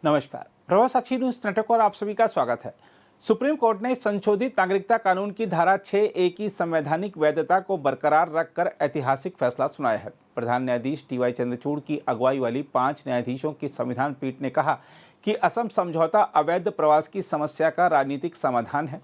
नमस्कार, प्रभा साक्षी news network और आप सभी का स्वागत है। सुप्रीम कोर्ट ने संशोधित नागरिकता कानून की धारा 6A की संवैधानिक वैधता को बरकरार रखकर ऐतिहासिक फैसला सुनाया है। प्रधान न्यायाधीश DY चंद्रचूड़ की अगुवाई वाली 5 न्यायाधीशों की संविधान पीठ ने कहा कि असम समझौता अवैध प्रवास की समस्या का राजनीतिक समाधान है।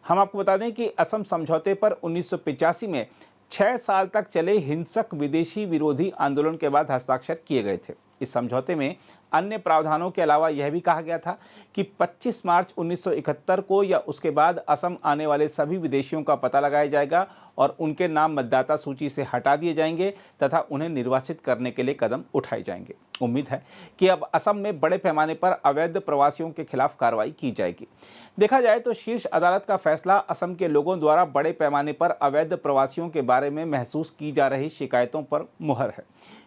हम आपको बता दें कि असम समझौते पर 1985 में 6 साल तक चले हिंसक विदेशी विरोधी आंदोलन के बाद हस्ताक्षर किए गए थे। इस समझौते में अन्य प्रावधानों के अलावा यह भी कहा गया था कि 25 मार्च 1971 को या उसके बाद असम आने वाले सभी विदेशियों का पता लगाया जाएगा और उनके नाम मतदाता सूची से हटा दिए जाएंगे तथा उन्हें निर्वासित करने के लिए कदम उठाए जाएंगे। उम्मीद है कि अब असम में बड़े पैमाने पर अवैध प्रवासियों के खिलाफ कार्रवाई की जाएगी। देखा जाए तो शीर्ष अदालत का फैसला असम के लोगों द्वारा बड़े पैमाने पर अवैध प्रवासियों के बारे में महसूस की जा रही शिकायतों पर मुहर है।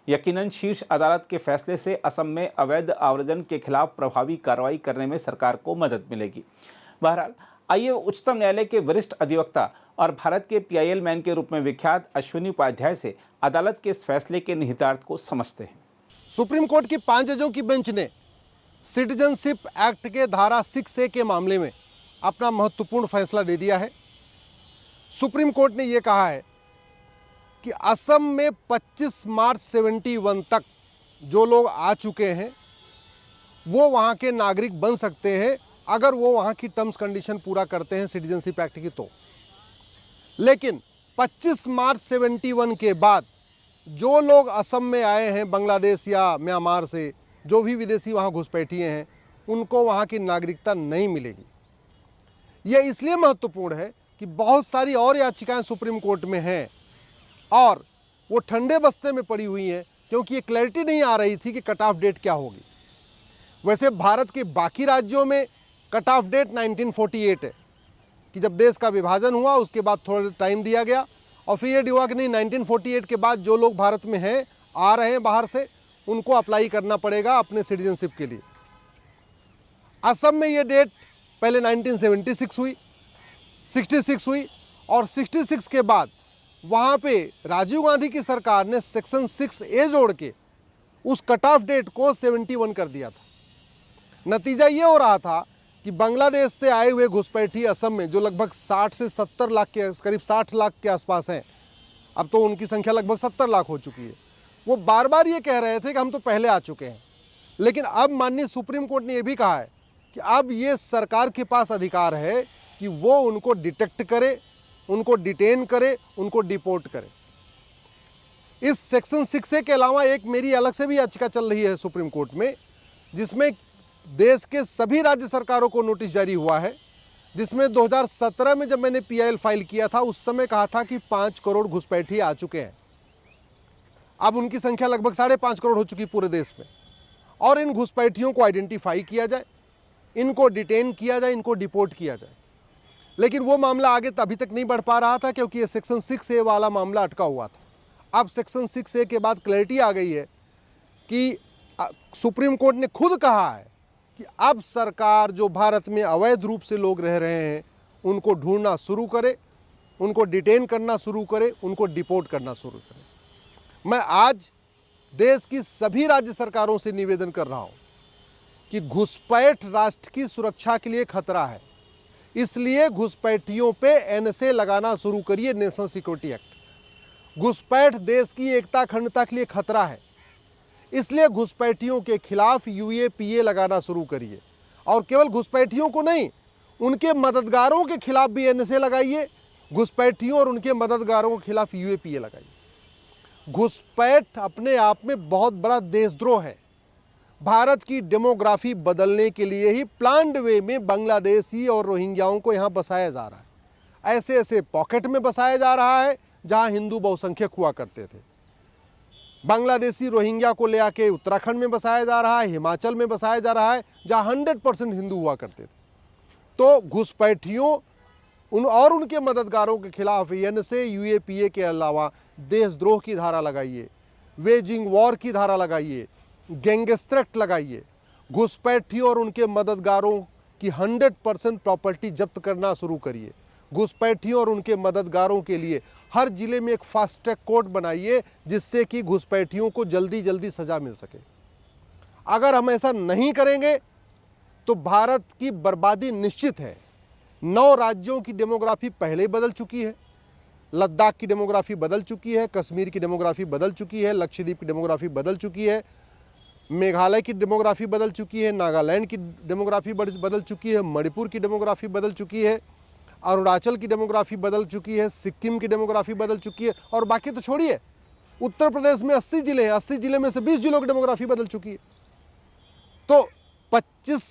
यकीनन शीर्ष अदालत के फैसले से असम में अवैध आव्रजन के खिलाफ प्रभावी कार्रवाई करने में सरकार को मदद मिलेगी। बहरहाल, आइए उच्चतम न्यायालय के वरिष्ठ अधिवक्ता और भारत के PIL मैन के रूप में विख्यात अश्विनी उपाध्याय से अदालत के इस फैसले के निहितार्थ को समझते हैं। सुप्रीम कोर्ट की 5 जजों की बेंच ने सिटीजनशिप एक्ट के धारा 6A के मामले में अपना महत्वपूर्ण फैसला दे दिया है। सुप्रीम कोर्ट ने यह कहा है कि असम में 25 मार्च 71 तक जो लोग आ चुके हैं वो वहाँ के नागरिक बन सकते हैं अगर वो वहाँ की टर्म्स कंडीशन पूरा करते हैं सिटीजनशिप एक्ट की तो। लेकिन 25 मार्च 71 के बाद जो लोग असम में आए हैं बांग्लादेश या म्यांमार से, जो भी विदेशी वहाँ घुसपैठिए हैं, उनको वहाँ की नागरिकता नहीं मिलेगी। यह इसलिए महत्वपूर्ण है कि बहुत सारी और याचिकाएं सुप्रीम कोर्ट में हैं और वो ठंडे बस्ते में पड़ी हुई हैं क्योंकि ये क्लैरिटी नहीं आ रही थी कि कट ऑफ डेट क्या होगी। वैसे भारत के बाकी राज्यों में कट ऑफ डेट 1948 है कि जब देश का विभाजन हुआ उसके बाद थोड़ा टाइम दिया गया और फिर ये हुआ कि नहीं, 1948 के बाद जो लोग भारत में हैं, आ रहे हैं बाहर से, उनको अप्लाई करना पड़ेगा अपने सिटीजनशिप के लिए। असम में ये डेट पहले 1976 हुई, 66 हुई और 66 के बाद वहाँ पे राजीव गांधी की सरकार ने सेक्शन 6A जोड़ के उस कट ऑफ डेट को 71 कर दिया था। नतीजा ये हो रहा था कि बांग्लादेश से आए हुए घुसपैठी असम में जो लगभग 60 से 70 लाख के करीब 60 लाख के आसपास हैं, अब तो उनकी संख्या लगभग 70 लाख हो चुकी है, वो बार बार ये कह रहे थे कि हम तो पहले आ चुके हैं। लेकिन अब माननीय सुप्रीम कोर्ट ने ये भी कहा है कि अब ये सरकार के पास अधिकार है कि वो उनको डिटेक्ट करे, उनको डिटेन करे, उनको डिपोर्ट करे। इस सेक्शन 6A के अलावा एक मेरी अलग से भी याचिका चल रही है सुप्रीम कोर्ट में, जिसमें देश के सभी राज्य सरकारों को नोटिस जारी हुआ है, जिसमें 2017 में जब मैंने PIL फाइल किया था उस समय कहा था कि 5 करोड़ घुसपैठी आ चुके हैं। अब उनकी संख्या लगभग 5.5 करोड़ हो चुकी पूरे देश में। और इन घुसपैठियों को आइडेंटिफाई किया जाए, इनको डिटेन किया जाए, इनको डिपोर्ट किया जाए। लेकिन वो मामला आगे अभी तक नहीं बढ़ पा रहा था क्योंकि ये सेक्शन 6A वाला मामला अटका हुआ था। अब सेक्शन 6A के बाद क्लैरिटी आ गई है कि सुप्रीम कोर्ट ने खुद कहा है कि अब सरकार जो भारत में अवैध रूप से लोग रह रहे हैं उनको ढूंढना शुरू करे, उनको डिटेन करना शुरू करे, उनको डिपोर्ट करना शुरू करे। मैं आज देश की सभी राज्य सरकारों से निवेदन कर रहा हूँ कि घुसपैठ राष्ट्र की सुरक्षा के लिए खतरा है, इसलिए घुसपैठियों पे NSA लगाना शुरू करिए, नेशनल सिक्योरिटी एक्ट। घुसपैठ देश की एकता अखंडता के लिए खतरा है, इसलिए घुसपैठियों के खिलाफ UAPA लगाना शुरू करिए। और केवल घुसपैठियों को नहीं, उनके मददगारों के खिलाफ भी NSA लगाइए। घुसपैठियों और उनके मददगारों के खिलाफ UAPA लगाइए। घुसपैठ अपने आप में बहुत बड़ा देशद्रोह है। भारत की डेमोग्राफी बदलने के लिए ही प्लान्ड वे में बांग्लादेशी और रोहिंग्याओं को यहाँ बसाया जा रहा है। ऐसे ऐसे पॉकेट में बसाया जा रहा है जहाँ हिंदू बहुसंख्यक हुआ करते थे। बांग्लादेशी रोहिंग्या को ले आके उत्तराखंड में बसाया जा रहा है, हिमाचल में बसाया जा रहा है जहाँ 100% हिंदू हुआ करते थे। तो घुसपैठियों और उनके मददगारों के खिलाफ NSA UAPA के अलावा देशद्रोह की धारा लगाइए, वेजिंग वॉर की धारा लगाइए, गैंगस्टर एक्ट लगाइए। घुसपैठियों और उनके मददगारों की 100% प्रॉपर्टी जब्त करना शुरू करिए। घुसपैठियों और उनके मददगारों के लिए हर जिले में एक फास्ट ट्रैक कोर्ट बनाइए जिससे कि घुसपैठियों को जल्दी जल्दी सजा मिल सके। अगर हम ऐसा नहीं करेंगे तो भारत की बर्बादी निश्चित है। 9 राज्यों की डेमोग्राफी पहले ही बदल चुकी है। लद्दाख की डेमोग्राफी बदल चुकी है, कश्मीर की डेमोग्राफी बदल चुकी है, लक्षद्वीप की डेमोग्राफी बदल चुकी है, मेघालय की डेमोग्राफी बदल चुकी है, नागालैंड की डेमोग्राफी बदल चुकी है, मणिपुर की डेमोग्राफी बदल चुकी है, अरुणाचल की डेमोग्राफी बदल चुकी है, सिक्किम की डेमोग्राफी बदल चुकी है, और बाकी तो छोड़िए, उत्तर प्रदेश में 80 जिले हैं, 80 जिले में से 20 जिलों की डेमोग्राफी बदल चुकी है। तो 25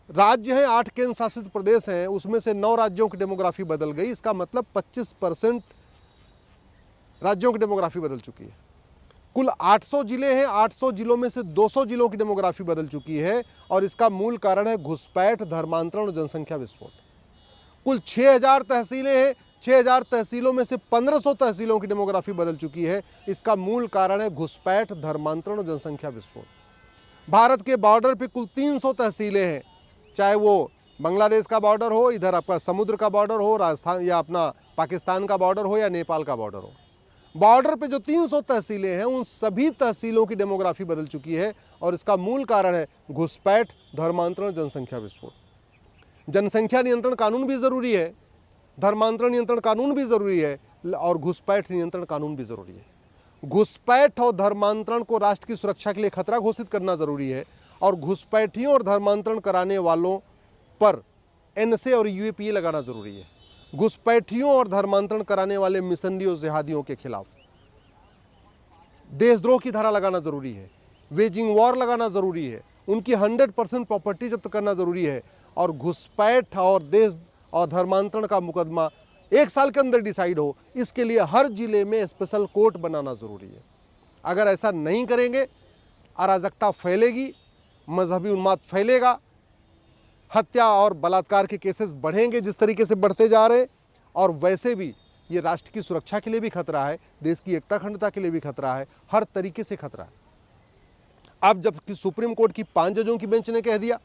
राज्य हैं, 8 केंद्र शासित प्रदेश हैं, उसमें से 9 राज्यों की डेमोग्राफी बदल गई। इसका मतलब 25% राज्यों की डेमोग्राफी बदल चुकी है। कुल 800 जिले हैं, 800 जिलों में से 200 जिलों की डेमोग्राफी बदल चुकी है, और इसका मूल कारण है घुसपैठ, धर्मांतरण और जनसंख्या विस्फोट। कुल 6000 तहसीलें हैं, 6000 तहसीलों में से 1500 तहसीलों की डेमोग्राफी बदल चुकी है। इसका मूल कारण है घुसपैठ, धर्मांतरण और जनसंख्या विस्फोट। भारत के बॉर्डर पे कुल 300 तहसीलें हैं, चाहे वो बांग्लादेश का बॉर्डर हो, इधर आपका समुद्र का बॉर्डर हो, राजस्थान या अपना पाकिस्तान का बॉर्डर हो, या नेपाल का बॉर्डर हो। बॉर्डर पे जो 300 तहसीलें हैं, उन सभी तहसीलों की डेमोग्राफी बदल चुकी है, और इसका मूल कारण है घुसपैठ, धर्मांतरण, जनसंख्या विस्फोट। जनसंख्या नियंत्रण कानून भी ज़रूरी है, धर्मांतरण नियंत्रण कानून भी ज़रूरी है, और घुसपैठ नियंत्रण कानून भी ज़रूरी है। घुसपैठ और धर्मांतरण को राष्ट्र की सुरक्षा के लिए खतरा घोषित करना ज़रूरी है, और घुसपैठियों और धर्मांतरण कराने वालों पर एनएसए और यूएपीए लगाना ज़रूरी है। घुसपैठियों और धर्मांतरण कराने वाले मिशनरी और जिहादियों के खिलाफ देशद्रोह की धारा लगाना ज़रूरी है, वेजिंग वॉर लगाना ज़रूरी है, उनकी 100% प्रॉपर्टी जब्त करना ज़रूरी है, और घुसपैठ और देश और धर्मांतरण का मुकदमा 1 साल के अंदर डिसाइड हो, इसके लिए हर जिले में स्पेशल कोर्ट बनाना ज़रूरी है। अगर ऐसा नहीं करेंगे, अराजकता फैलेगी, मजहबी उन्माद फैलेगा, हत्या और बलात्कार के केसेस बढ़ेंगे जिस तरीके से बढ़ते जा रहे, और वैसे भी ये राष्ट्र की सुरक्षा के लिए भी खतरा है, देश की एकता अखंडता के लिए भी खतरा है, हर तरीके से खतरा है। अब जबकि सुप्रीम कोर्ट की 5 जजों की बेंच ने कह दिया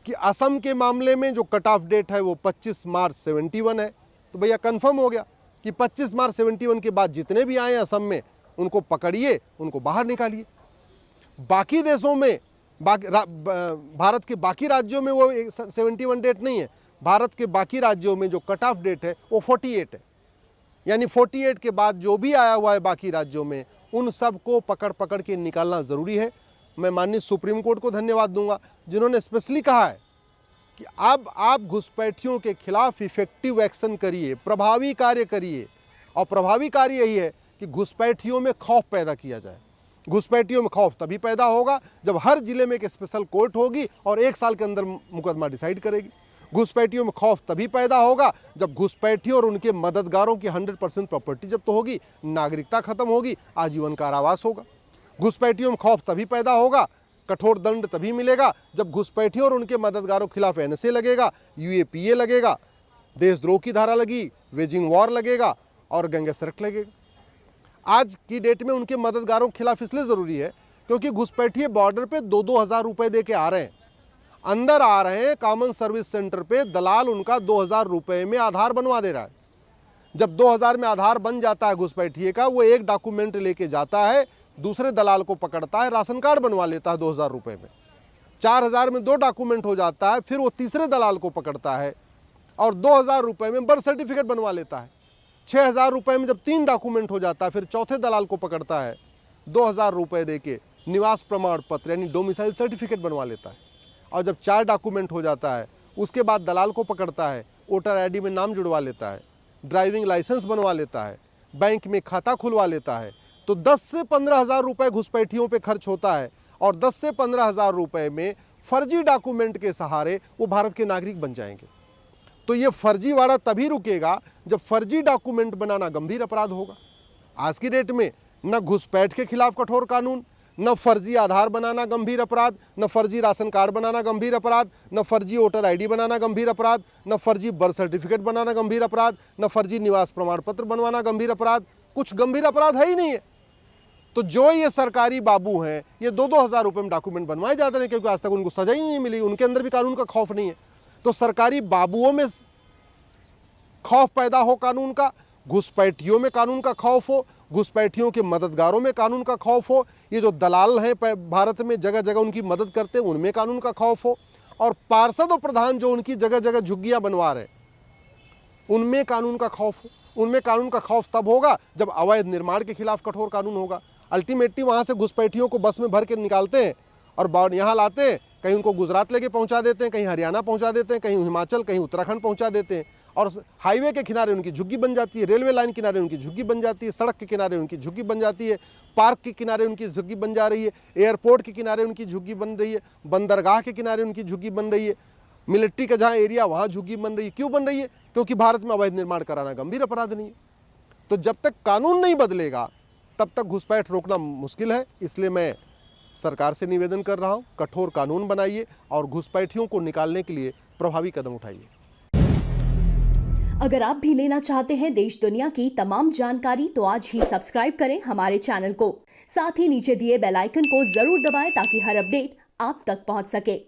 कि असम के मामले में जो कट ऑफ डेट है वो 25 मार्च 71 है, तो भैया कंफर्म हो गया कि 25 मार्च 71 के बाद जितने भी आए असम में, उनको पकड़िए, उनको बाहर निकालिए। बाकी देशों में, भारत के बाकी राज्यों में वो 71 डेट नहीं है। भारत के बाकी राज्यों में जो कट ऑफ डेट है वो 48 है, यानी 48 के बाद जो भी आया हुआ है बाकी राज्यों में, उन सबको पकड़ के निकालना ज़रूरी है। मैं माननीय सुप्रीम कोर्ट को धन्यवाद दूंगा जिन्होंने स्पेशली कहा है कि अब आप घुसपैठियों के खिलाफ इफेक्टिव एक्शन करिए, प्रभावी कार्य करिए, और प्रभावी कार्य यही है कि घुसपैठियों में खौफ पैदा किया जाए। घुसपैठियों में खौफ तभी पैदा होगा जब हर जिले में एक स्पेशल कोर्ट होगी और 1 साल के अंदर मुकदमा डिसाइड करेगी। घुसपैठियों में खौफ तभी पैदा होगा जब घुसपैठियों और उनके मददगारों की 100% प्रॉपर्टी जब्त होगी, नागरिकता खत्म होगी, आजीवन कारावास होगा। घुसपैठियों में खौफ तभी पैदा होगा, कठोर दंड तभी मिलेगा जब घुसपैठियों और उनके मददगारों के खिलाफ एनएसए लगेगा, यूएपीए लगेगा, देशद्रोह की धारा लगी, वेजिंग वॉर लगेगा, और गैंगस्टर एक्ट लगेगा। आज की डेट में उनके मददगारों के खिलाफ इसलिए ज़रूरी है क्योंकि घुसपैठिए बॉर्डर पे 2-2 हज़ार रुपये दे के आ रहे हैं, अंदर आ रहे हैं, कॉमन सर्विस सेंटर पे दलाल उनका 2000 रुपये में आधार बनवा दे रहा है। जब 2000 में आधार बन जाता है घुसपैठिए का, वो एक डॉक्यूमेंट लेके जाता है, दूसरे दलाल को पकड़ता है, राशन कार्ड बनवा लेता है 2000 रुपये में। 4000 में 2 डॉक्यूमेंट हो जाता है, फिर वो तीसरे दलाल को पकड़ता है और 2000 रुपये में बर्थ सर्टिफिकेट बनवा लेता है। 6000 रुपये में जब 3 डॉक्यूमेंट हो जाता है, फिर चौथे दलाल को पकड़ता है, 2000 रुपये दे के निवास प्रमाण पत्र यानी डोमिसाइल सर्टिफिकेट बनवा लेता है। और जब 4 डॉक्यूमेंट हो जाता है, उसके बाद दलाल को पकड़ता है, वोटर आईडी में नाम जुड़वा लेता है, ड्राइविंग लाइसेंस बनवा लेता है, बैंक में खाता खुलवा लेता है। तो 10 से 15 हज़ार रुपये घुसपैठियों पे खर्च होता है, और 10 से 15 हज़ार रुपये में फर्जी डॉक्यूमेंट के सहारे वो भारत के नागरिक बन जाएंगे। तो ये फर्जीवाड़ा तभी रुकेगा जब फर्जी डॉक्यूमेंट बनाना गंभीर अपराध होगा। आज की डेट में न घुसपैठ के खिलाफ कठोर कानून, न फर्जी आधार बनाना गंभीर अपराध, न फर्जी राशन कार्ड बनाना गंभीर अपराध, न फर्जी वोटर आईडी बनाना गंभीर अपराध, न फर्जी बर्थ सर्टिफिकेट बनाना गंभीर अपराध, न फर्जी निवास प्रमाण पत्र बनवाना गंभीर अपराध। कुछ गंभीर अपराध है ही नहीं है। तो जो ये सरकारी बाबू हैं, ये 2-2 हज़ार रुपये में डॉक्यूमेंट बनवाए जाते हैं क्योंकि आज तक उनको सजा ही नहीं मिली, उनके अंदर भी कानून का खौफ नहीं है। तो सरकारी बाबुओं में खौफ पैदा हो कानून का, घुसपैठियों में कानून का खौफ हो, घुसपैठियों के मददगारों में कानून का खौफ हो, ये जो दलाल हैं भारत में जगह जगह उनकी मदद करते हैं उनमें कानून का खौफ हो, और पार्षद और प्रधान जो उनकी जगह जगह झुग्गियां बनवा रहे, उनमें कानून का खौफ हो। उनमें कानून का खौफ तब होगा जब अवैध निर्माण के खिलाफ कठोर कानून होगा। अल्टीमेटली वहाँ से घुसपैठियों को बस में भर के निकालते हैं और यहाँ लाते हैं, कहीं उनको गुजरात लेके पहुँचा देते हैं, कहीं हरियाणा पहुँचा देते हैं, कहीं हिमाचल, कहीं उत्तराखंड पहुँचा देते हैं, और हाईवे के किनारे उनकी झुग्गी बन जाती है, रेलवे लाइन किनारे उनकी झुग्गी बन जाती है, सड़क के किनारे उनकी झुग्गी बन जाती है, पार्क के किनारे उनकी झुग्गी बन जा रही है, एयरपोर्ट के किनारे उनकी झुग्गी बन रही है, बंदरगाह के किनारे उनकी झुग्गी बन रही है, मिलिट्री का जहाँ एरिया वहाँ झुग्गी बन रही है। क्यों बन रही है? क्योंकि भारत में अवैध निर्माण कराना गंभीर अपराध नहीं है। तो जब तक कानून नहीं बदलेगा तब तक घुसपैठ रोकना मुश्किल है। इसलिए मैं सरकार से निवेदन कर रहा हूँ, कठोर कानून बनाइए और घुसपैठियों को निकालने के लिए प्रभावी कदम उठाइए। अगर आप भी लेना चाहते हैं देश दुनिया की तमाम जानकारी तो आज ही सब्सक्राइब करें हमारे चैनल को। साथ ही नीचे दिए बेल आइकन को जरूर दबाएं ताकि हर अपडेट आप तक पहुंच सके।